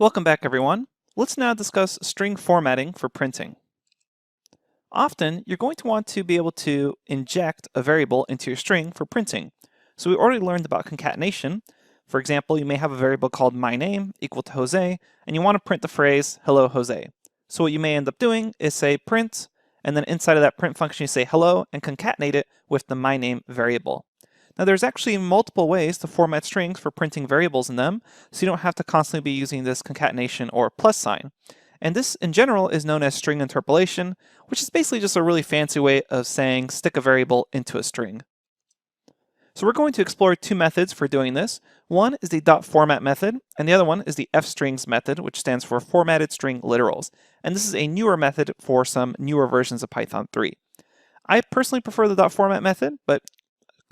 Welcome back, everyone. Let's now discuss string formatting for printing. Often, you're going to want to be able to inject a variable into your string for printing. So we already learned about concatenation. For example, you may have a variable called myname equal to Jose, and you want to print the phrase, hello, Jose. So what you may end up doing is say print, and then inside of that print function you say hello, and concatenate it with the myname variable. Now there's actually multiple ways to format strings for printing variables in them, so you don't have to constantly be using this concatenation or plus sign. And this in general is known as string interpolation, which is basically just a really fancy way of saying stick a variable into a string. So we're going to explore two methods for doing this. One is the .format method, and the other one is the fstrings method, which stands for formatted string literals. And this is a newer method for some newer versions of Python 3. I personally prefer the .format method, but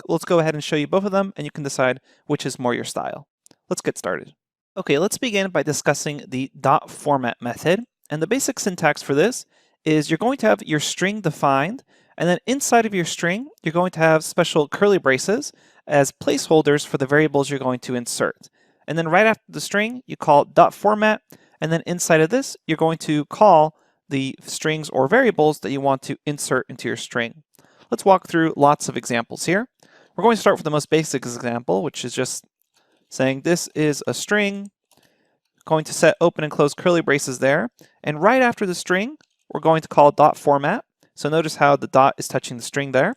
let's go ahead and show you both of them, and you can decide which is more your style. Let's get started. Okay, let's begin by discussing the .format method. And the basic syntax for this is you're going to have your string defined, and then inside of your string, you're going to have special curly braces as placeholders for the variables you're going to insert. And then right after the string, you call .format, and then inside of this, you're going to call the strings or variables that you want to insert into your string. Let's walk through lots of examples here. We're going to start with the most basic example, which is just saying this is a string, going to set open and close curly braces there, and right after the string, we're going to call .format. So notice how the dot is touching the string there,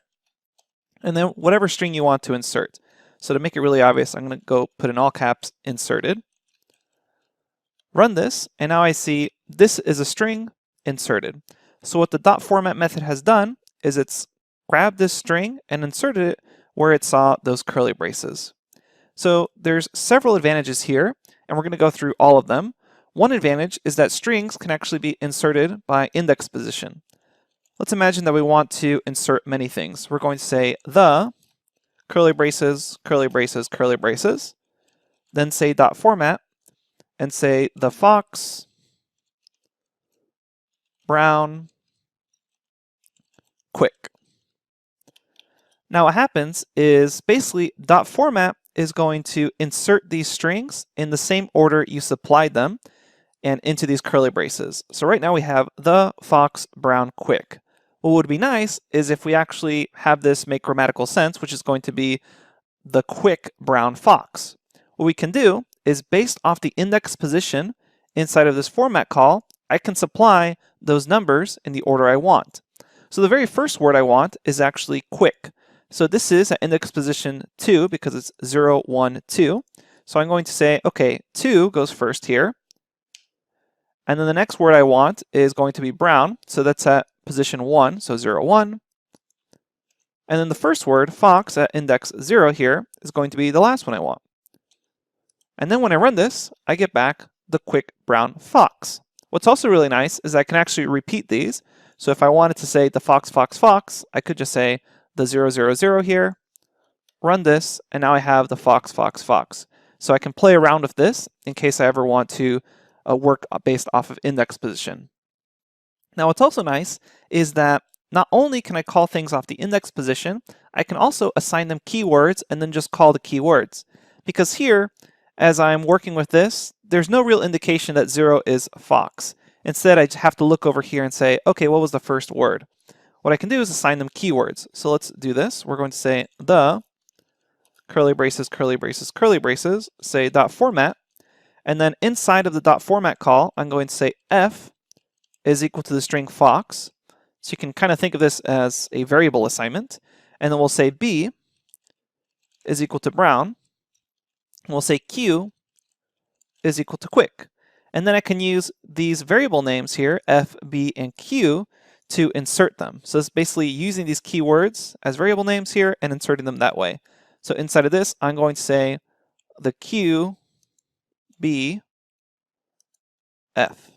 and then whatever string you want to insert. So to make it really obvious, I'm going to go put in all caps inserted. Run this, and now I see this is a string inserted. So what the .format method has done is it's grabbed this string and inserted it where it saw those curly braces. So there's several advantages here, and we're going to go through all of them. One advantage is that strings can actually be inserted by index position. Let's imagine that we want to insert many things. We're going to say the curly braces, curly braces, curly braces, then say .format, and say the fox, brown, quick. Now what happens is basically .format is going to insert these strings in the same order you supplied them and into these curly braces. So right now we have the fox, brown, quick. What would be nice is if we actually have this make grammatical sense, which is going to be the quick brown fox. What we can do is based off the index position inside of this format call, I can supply those numbers in the order I want. So the very first word I want is actually quick. So this is at index position 2 because it's 0, 1, 2. So I'm going to say, okay, 2 goes first here. And then the next word I want is going to be brown. So that's at position 1, so 0, 1. And then the first word, fox, at index 0 here, is going to be the last one I want. And then when I run this, I get back the quick brown fox. What's also really nice is I can actually repeat these. So if I wanted to say the fox, fox, fox, I could just say the 0, 0, 0 here, run this, and now I have the fox, fox, fox. So I can play around with this in case I ever want to work based off of index position. Now what's also nice is that not only can I call things off the index position, I can also assign them keywords and then just call the keywords. Because here, as I'm working with this, there's no real indication that 0 is fox. Instead, I have to look over here and say, okay, what was the first word? What I can do is assign them keywords. So let's do this. We're going to say the curly braces, curly braces, curly braces, say .format, and then inside of the .format call, I'm going to say f is equal to the string fox. So you can kind of think of this as a variable assignment. And then we'll say b is equal to brown. And we'll say q is equal to quick. And then I can use these variable names here, f, b, and q, to insert them. So it's basically using these keywords as variable names here and inserting them that way. So inside of this, I'm going to say the q, b, f.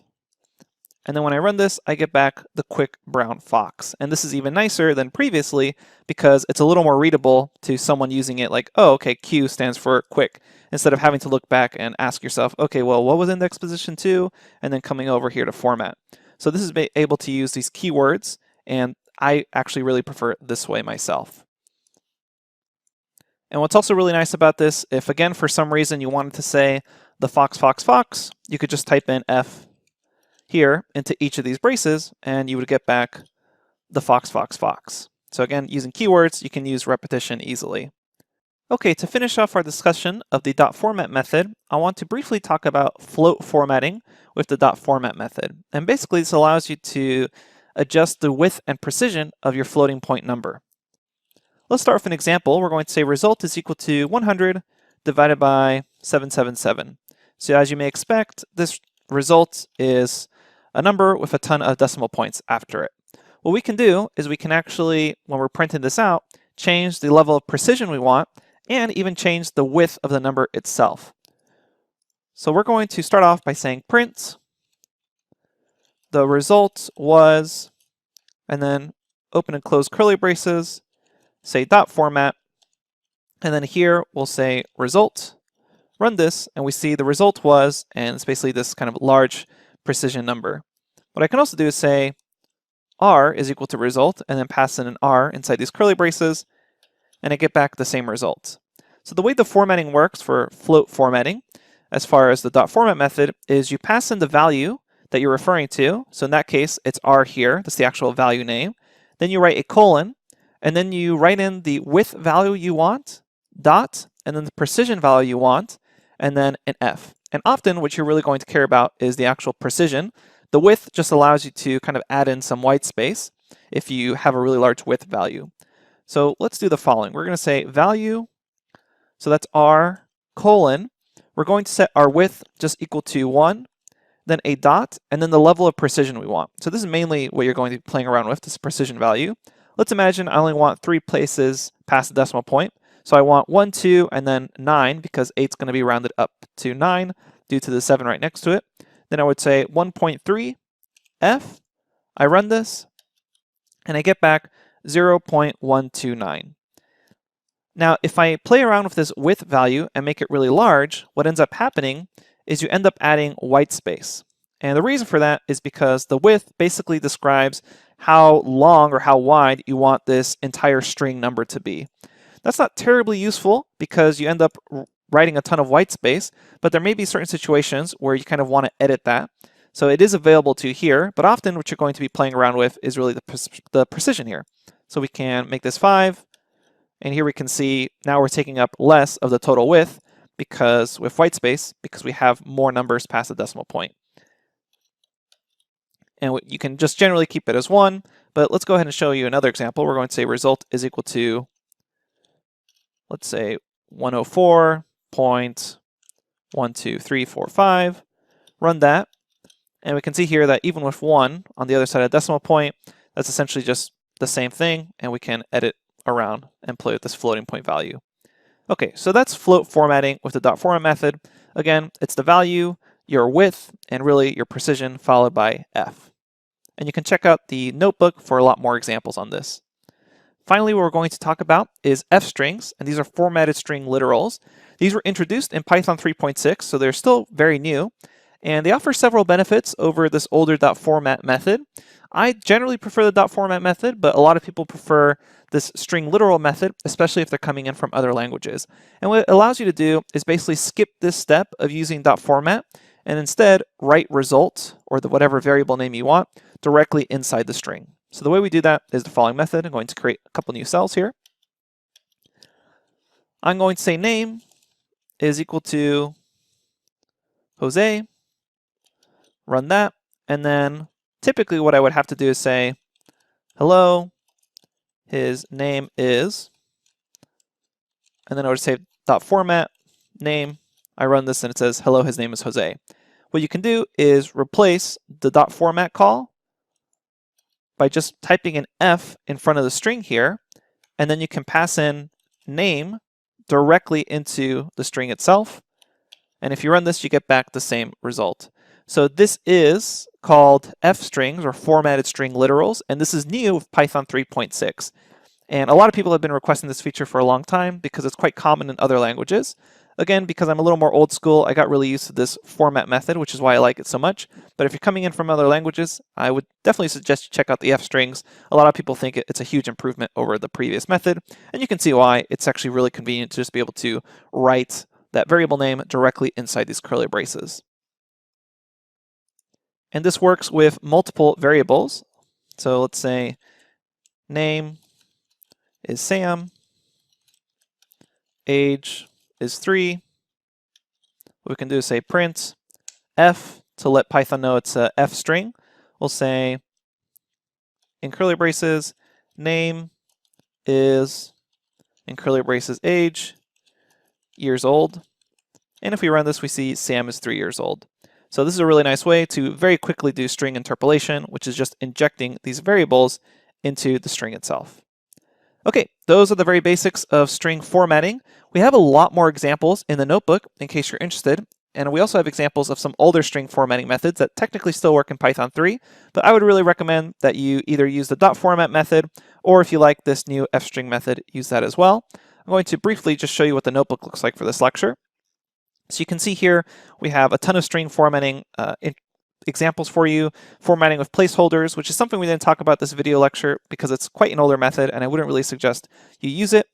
And then when I run this, I get back the quick brown fox. And this is even nicer than previously because it's a little more readable to someone using it like, oh, okay, Q stands for quick, instead of having to look back and ask yourself, okay, well, what was index position 2? And then coming over here to format. So this is able to use these keywords, and I actually really prefer it this way myself. And what's also really nice about this, if again for some reason you wanted to say the fox, fox, fox, you could just type in F here into each of these braces, and you would get back the fox, fox, fox. So again, using keywords, you can use repetition easily. Okay, to finish off our discussion of the .format method, I want to briefly talk about float formatting with the .format method. And basically, this allows you to adjust the width and precision of your floating point number. Let's start with an example. We're going to say result is equal to 100 divided by 777. So as you may expect, this result is a number with a ton of decimal points after it. What we can do is we can actually, when we're printing this out, change the level of precision we want and even change the width of the number itself. So we're going to start off by saying print. The result was, and then open and close curly braces, say .format, and then here we'll say result, run this, and we see the result was, and it's basically this kind of large precision number. What I can also do is say R is equal to result, and then pass in an R inside these curly braces, and I get back the same result. So the way the formatting works for float formatting, as far as the .format method, is you pass in the value that you're referring to. So in that case, it's R here, that's the actual value name. Then you write a colon, and then you write in the width value you want, dot, and then the precision value you want, and then an F. And often what you're really going to care about is the actual precision. The width just allows you to kind of add in some white space if you have a really large width value. So let's do the following. We're going to say value, so that's R colon. We're going to set our width just equal to 1, then a dot, and then the level of precision we want. So this is mainly what you're going to be playing around with, this precision value. Let's imagine I only want 3 places past the decimal point. So I want 1, 2, and then 9, because 8 is going to be rounded up to 9 due to the 7 right next to it. Then I would say 1.3 F. I run this, and I get back 0.129. Now, if I play around with this width value and make it really large, what ends up happening is you end up adding white space. And the reason for that is because the width basically describes how long or how wide you want this entire string number to be. That's not terribly useful because you end up writing a ton of white space, but there may be certain situations where you kind of want to edit that. So it is available to you here, but often what you're going to be playing around with is really the precision here. So we can make this 5, and here we can see now we're taking up less of the total width because with white space, because we have more numbers past the decimal point. And you can just generally keep it as 1, but let's go ahead and show you another example. We're going to say result is equal to, let's say 104.12345. Run that, and we can see here that even with 1 on the other side of the decimal point, that's essentially just the same thing, and we can edit around and play with this floating point value. Okay, so that's float formatting with the .format method. Again, it's the value, your width, and really your precision followed by F. And you can check out the notebook for a lot more examples on this. Finally, what we're going to talk about is F strings, and these are formatted string literals. These were introduced in Python 3.6, so they're still very new, and they offer several benefits over this older .format method. I generally prefer the .format method, but a lot of people prefer this string literal method, especially if they're coming in from other languages. And what it allows you to do is basically skip this step of using .format and instead write result, or whatever variable name you want, directly inside the string. So the way we do that is the following method. I'm going to create a couple new cells here. I'm going to say name is equal to Jose, run that, and then typically what I would have to do is say, hello, his name is, and then I would say .format name. I run this and it says, hello, his name is Jose. What you can do is replace the .format call by just typing an F in front of the string here, and then you can pass in name directly into the string itself. And if you run this, you get back the same result. So this is called F strings, or formatted string literals, and this is new with Python 3.6. And a lot of people have been requesting this feature for a long time because it's quite common in other languages. Again, because I'm a little more old school, I got really used to this format method, which is why I like it so much. But if you're coming in from other languages, I would definitely suggest you check out the F strings. A lot of people think it's a huge improvement over the previous method, and you can see why. It's actually really convenient to just be able to write that variable name directly inside these curly braces. And this works with multiple variables. So let's say name is Sam, age is 3. What we can do is say print f to let Python know it's a f string. We'll say in curly braces, name is, in curly braces, age, years old. And if we run this, we see Sam is 3 years old. So this is a really nice way to very quickly do string interpolation, which is just injecting these variables into the string itself. Okay, those are the very basics of string formatting. We have a lot more examples in the notebook in case you're interested. And we also have examples of some older string formatting methods that technically still work in Python 3, but I would really recommend that you either use the .format method, or if you like this new fstring method, use that as well. I'm going to briefly just show you what the notebook looks like for this lecture. So you can see here, we have a ton of string formatting examples for you, formatting with placeholders, which is something we didn't talk about this video lecture because it's quite an older method and I wouldn't really suggest you use it.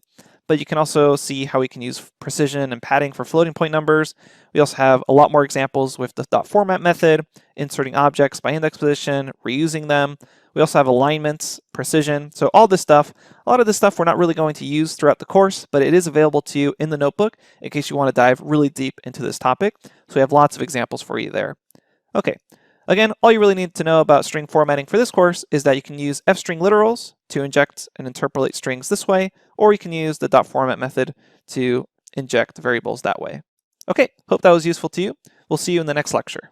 But you can also see how we can use precision and padding for floating point numbers. We also have a lot more examples with the .format method, inserting objects by index position, reusing them. We also have alignments, precision. So all this stuff, a lot of this stuff we're not really going to use throughout the course, but it is available to you in the notebook in case you want to dive really deep into this topic. So we have lots of examples for you there. Okay. Again, all you really need to know about string formatting for this course is that you can use fstring literals to inject and interpolate strings this way, or you can use the .format method to inject variables that way. Okay, hope that was useful to you. We'll see you in the next lecture.